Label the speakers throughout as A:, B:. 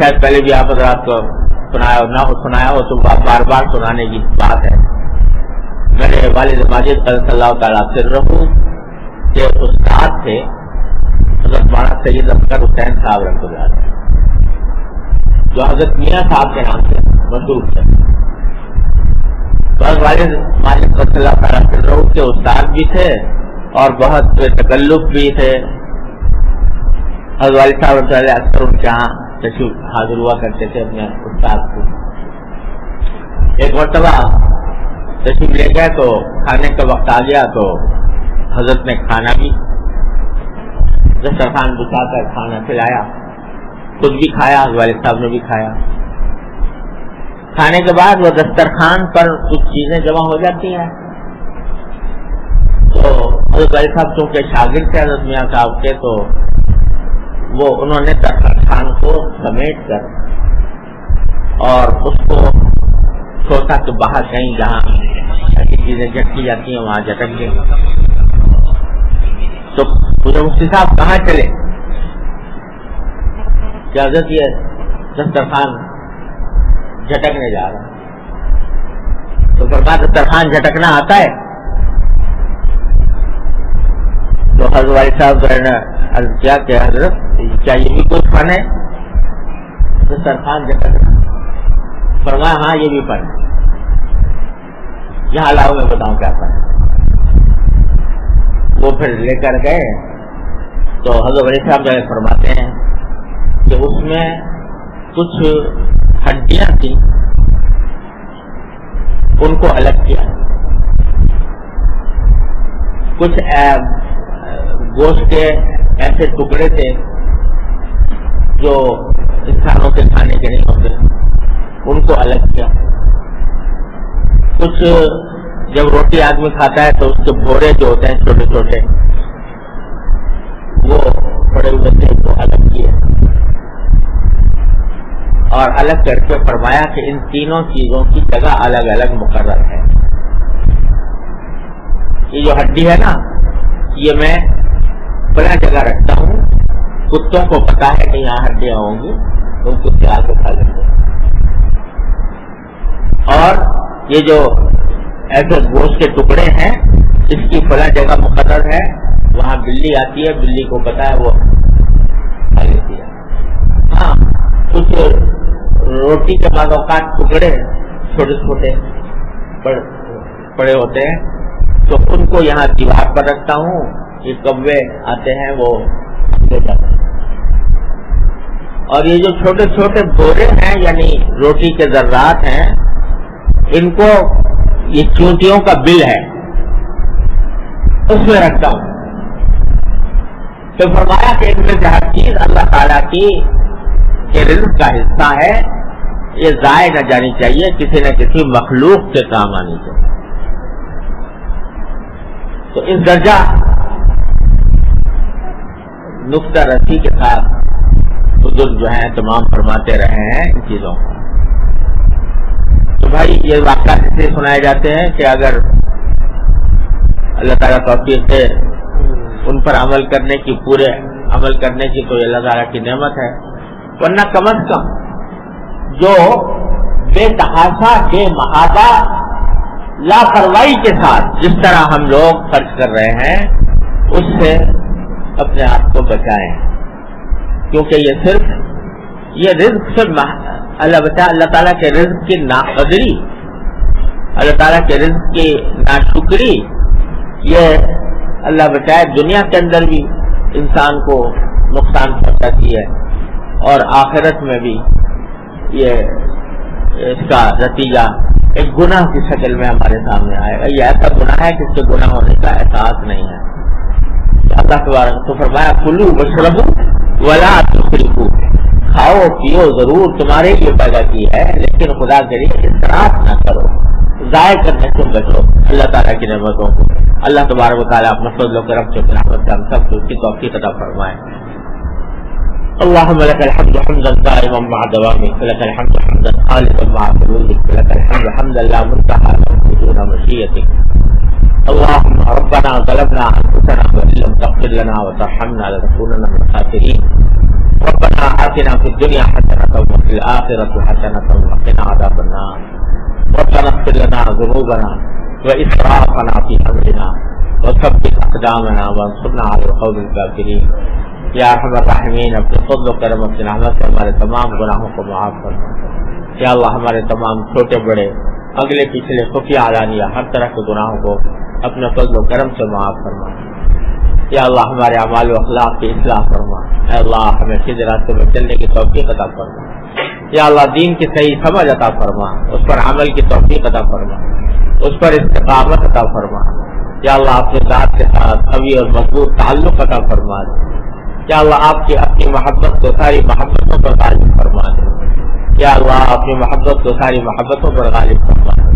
A: شاید پہلے بھی آپ حضرات کو سنایا ہو تو بار بار سنانے کی بات ہے. میرے والد ماجد صلی اللہ تعالیٰ سرہ کے استاد تھے حضرت مولانا سید اصغر حسین صاحب رحمۃ اللہ علیہ، جو حضرت میاں صاحب کے نام سے مشہور تھے. بس والد ماجد صلی اللہ تعالیٰ سرہ کے استاد بھی تھے اور بہت تکلف بھی تھے. حضرت والد صاحب رحمۃ اللہ اکثر ان کے یہاں تشریف حاضر ہوا کرتے تھے اپنے استاد کو. ایک مرتبہ تشریف لے گئے تو کھانے کا وقت آ گیا تو حضرت نے کھانا بھی دسترخوان بچھا کر کھانا کھلایا، خود بھی کھایا، والد صاحب نے بھی کھایا. کھانے کے بعد وہ دسترخوان پر کچھ چیزیں جمع ہو جاتی ہیں تو حضرت والد صاحب چونکہ شاگرد تھے حضرت میاں صاحب کے تو وہ انہوں نے دسترخوان کو سمیٹ کر اور اس کو سوچا کہ باہر کہیں جہاں ایسی چیزیں جھٹکی جاتی ہیں وہاں جھٹک گئے. تو مجھے مفتی صاحب کہاں چلے کہ حضرت یہ دسترخوان جھٹکنے جا رہا ہے. تو فرمایا دسترخوان جھٹکنا آتا ہے؟ تو حضرت والد صاحب نے عرض کیا کہ حضرت کیا یہ بھی کوئی فن ہے دسترخوان جھٹکنا؟ فرمایا ہاں یہ بھی فن ہے. یہاں لاؤ میں بتاؤں کیا فن ہے. وہ پھر لے کر گئے تو حضرت والد صاحب جو فرماتے ہیں کہ اس میں کچھ ہڈیاں تھیں ان کو الگ کیا، کچھ گوشت کے ایسے ٹکڑے تھے جو انسانوں کے کھانے کے نہیں ہوتے ان کو الگ کیا، کچھ جب روٹی آدمی کھاتا ہے تو اس کے بھورے جو ہوتے ہیں چھوٹے چھوٹے وہ پڑے ہوئے تھے وہ الگ کیے اور الگ کر کے فرمایا کہ ان تینوں چیزوں کی جگہ الگ الگ مقرر ہے. یہ جو ہڈی ہے نا یہ میں بڑا جگہ رکھتا ہوں، کتوں کو پتا ہے کہ یہاں ہڈیاں ہوں گی تو کتے آ کے کھا لیں گے. اور یہ جو ایسے گوشت کے ٹکڑے ہیں اس کی فلاں جگہ مقرر ہے، وہاں بلی آتی ہے، بلی کو پتا ہے وہ کھا لیتی ہے. ہاں کچھ روٹی کے بعد اوقات ٹکڑے چھوٹے چھوٹے پڑے ہوتے ہیں تو ان کو یہاں دیوار پر رکھتا ہوں، یہ کوے آتے ہیں وہ لے جاتے ہیں. اور یہ جو چھوٹے چھوٹے بورے ہیں یعنی روٹی کے ذرات ہیں ان کو یہ چونٹیوں کا بل ہے اس میں رکھتا ہوں. تو فرمایا کہ ان میں سے ہر چیز اللہ تعالیٰ کی کے رزق کا حصہ ہے، یہ ضائع نہ جانی چاہیے، کسی نہ کسی مخلوق کے کام آنی چاہیے. تو اس درجہ نقطہ رسی کے ساتھ بزرگ جو ہیں تمام فرماتے رہے ہیں ان چیزوں کو. تو بھائی یہ واقعات اس لیے سنائے جاتے ہیں کہ اگر اللہ تعالیٰ توفیق سے ان پر عمل کرنے کی پورے عمل کرنے کی تو اللہ تعالیٰ کی نعمت ہے، ورنہ کم از کم جو بے تحاشا بے محابہ لاپرواہی کے ساتھ جس طرح ہم لوگ خرچ کر رہے ہیں اس سے اپنے آپ کو بچائیں، کیونکہ یہ رزق صرف اللہ تعالیٰ کے رزق کی ناقدری، اللہ تعالیٰ کے رزق کی ناشکری، یہ اللہ بچائے دنیا کے اندر بھی انسان کو نقصان پہنچاتی ہے اور آخرت میں بھی یہ اس کا نتیجہ ایک گناہ کی شکل میں ہمارے سامنے آئے گا. یہ ایسا گناہ ہے کہ اس کے گناہ ہونے کا احساس نہیں ہے. اللہ تبارک تو فرمایا کلو واشربوا ولا تسرفوا، کھاؤ پیو ضرور تمہارے لیے پیدا کی ہے لیکن خدا کے لیے اسراف نہ کرو، ضائع کرنے سے بچو اللہ تعالیٰ کی نعمتوں کو. اللہ تبارک و تعالیٰ اپنے فضل و کرم سے رحمت سے ہم سب کو اس کی توفیق عطا فرمائے. اللهم لك الحمد حمدا دائما مع دوامك، لك الحمد حمدا خالصا مع خلودك، لك الحمد حمدا لا منتهى له دون مشيئتك. اللهم ربنا ظلمنا انفسنا وان لم تغفر لنا وترحمنا لنكونن من الخاسرين. ربنا آتنا في الدنيا حسنة وفي الآخرة حسنة وقنا عذاب النار ربنا اغفر لنا ذنوبنا وإسرافنا في أمرنا وثبت أقدامنا وانصرنا على القوم الكافرين یا ارحم الراحمین اپنے فضل و کرم اپنی رحمت سے ہمارے تمام گناہوں کو معاف فرما. یا اللہ ہمارے تمام چھوٹے بڑے اگلے پچھلے خفیہ علانیہ ہر طرح کے گناہوں کو اپنے فضل و کرم سے معاف فرما. یا اللہ ہمارے اعمال و اخلاق کی اصلاح فرما. اے اللہ ہمیں سیدھے راستے میں چلنے کی توفیق عطا فرما. یا اللہ دین کی صحیح سمجھ عطا فرما, اس پر عمل کی توفیق عطا فرما, اس پر استقامت عطا فرما. یا اللہ اپنے ذات کے ساتھ قوی اور مضبوط تعلق عطا فرما دے. یا اللہ آپ کی اپنی محبت کو ساری محبتوں پر غالب فرما دے. یا اللہ اپنی محبت کو ساری محبتوں پر غالب فرما دے.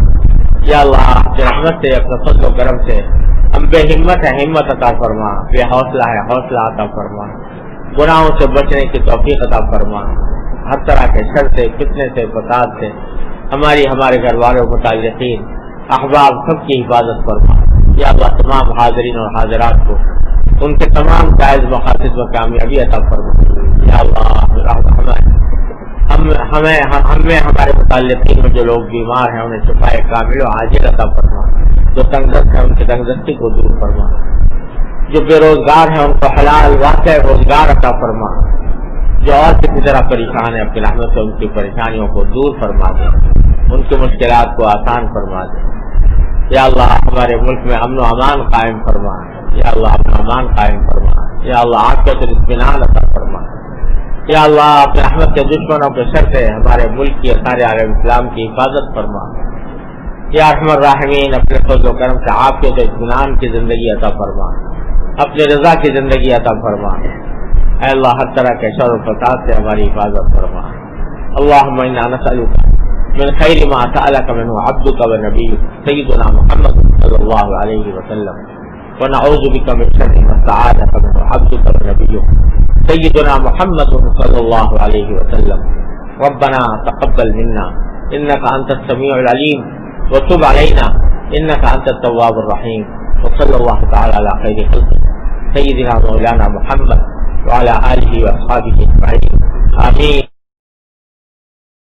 A: یا اللہ اپنی رحمت سے اپنے فضل و کرم سے ہم بے ہمت ہے ہمت عطا فرما, بے حوصلہ ہے حوصلہ عطا فرما, گناہوں سے بچنے کی توفیق عطا فرما, ہر طرح کے شر سے فتنے سے فساد سے ہمارے گھر والوں متعلقین احباب سب کی حفاظت فرما. یا اللہ تمام حاضرین اور حاضرات کو ان کے تمام جائز مقاصد میں کامیابی عطا فرما. یا اللہ ہمیں ہمارے متعلقین میں جو لوگ بیمار ہیں انہیں شفائے کامل و عاجل عطا فرما. جو تنگ دست ہیں ان کی تنگ دستی کو دور فرما. جو بے روزگار ہیں ان کو حلال واقع روزگار عطا فرما. جو اور کسی طرح پریشان ہے اپنی رحمت سے ان کی پریشانیوں کو دور فرما دے, ان کی مشکلات کو آسان فرما دے. یا اللہ ہمارے ملک میں امن و امان قائم فرما. یا اللہ اپنا امان قائم فرما. یا اللہ عافیت اور اطمینان عطا فرما. یا اللہ اپنے رحمت کے دشمنوں کے شر سے ہمارے ملک کی سارے عالم اسلام کی حفاظت فرما. یا ارحم الراحمین اپنے فضل و کرم سے عافیت اور اطمینان کی زندگی عطا فرما, اپنے رضا کی زندگی عطا فرما. اے اللہ ہر طرح کے شر و فساد سے ہماری حفاظت فرما. اللہم انا نسألک من خیر ما سألک منہ عبدک و نبیک سیدنا محمد صلی اللہ علیہ وسلم ونعوذ بک من شر ما استعاذک منہ عبدک و نبیک سیدنا محمد صلی اللہ علیہ وسلم. ربنا تقبل منا انک انت السمیع العلیم وتب علینا انک انت التواب الرحیم وصلی اللہ تعالی علی خیر خلقہ سیدنا مولانا محمد وعلى آلہ واصحابہ اجمعین. آمین